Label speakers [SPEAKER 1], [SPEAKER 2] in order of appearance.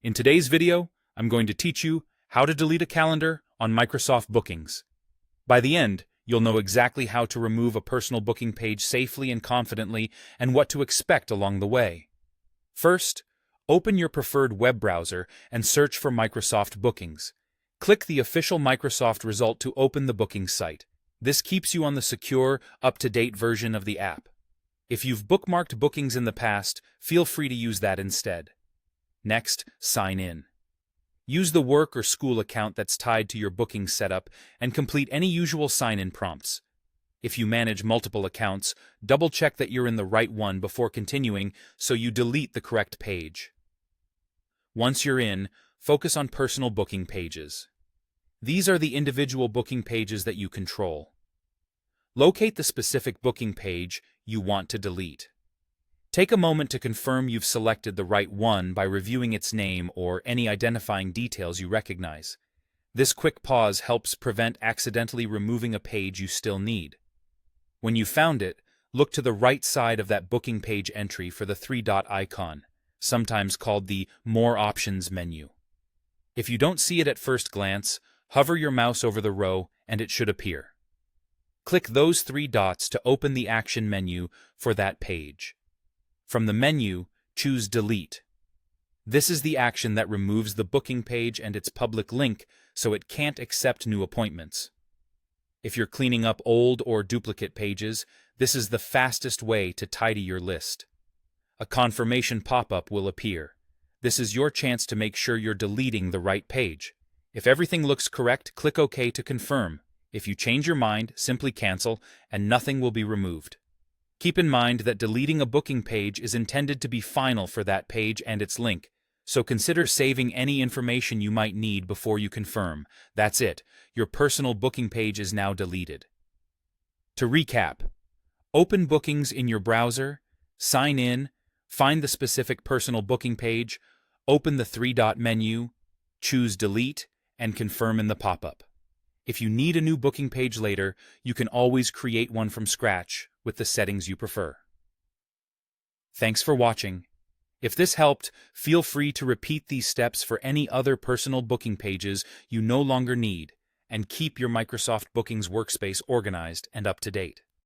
[SPEAKER 1] In today's video, I'm going to teach you how to delete a calendar on Microsoft Bookings. By the end, you'll know exactly how to remove a personal booking page safely and confidently and what to expect along the way. First, open your preferred web browser and search for Microsoft Bookings. Click the official Microsoft result to open the booking site. This keeps you on the secure, up-to-date version of the app. If you've bookmarked bookings in the past, feel free to use that instead. Next, sign in. Use the work or school account that's tied to your booking setup and complete any usual sign-in prompts. If you manage multiple accounts, double-check that you're in the right one before continuing so you delete the correct page. Once you're in, focus on personal booking pages. These are the individual booking pages that you control. Locate the specific booking page you want to delete. Take a moment to confirm you've selected the right one by reviewing its name or any identifying details you recognize. This quick pause helps prevent accidentally removing a page you still need. When you've found it, look to the right side of that booking page entry for the three-dot icon, sometimes called the More Options menu. If you don't see it at first glance, hover your mouse over the row and it should appear. Click those three dots to open the action menu for that page. From the menu, choose Delete. This is the action that removes the booking page and its public link so it can't accept new appointments. If you're cleaning up old or duplicate pages, this is the fastest way to tidy your list. A confirmation pop-up will appear. This is your chance to make sure you're deleting the right page. If everything looks correct, click OK to confirm. If you change your mind, simply cancel, and nothing will be removed. Keep in mind that deleting a booking page is intended to be final for that page and its link, so consider saving any information you might need before you confirm. That's it. Your personal booking page is now deleted. To recap, open Bookings in your browser, sign in, find the specific personal booking page, open the three-dot menu, choose Delete, and confirm in the pop-up. If you need a new booking page later, you can always create one from scratch with the settings you prefer. Thanks for watching. If this helped, feel free to repeat these steps for any other personal booking pages you no longer need, and keep your Microsoft Bookings workspace organized and up to date.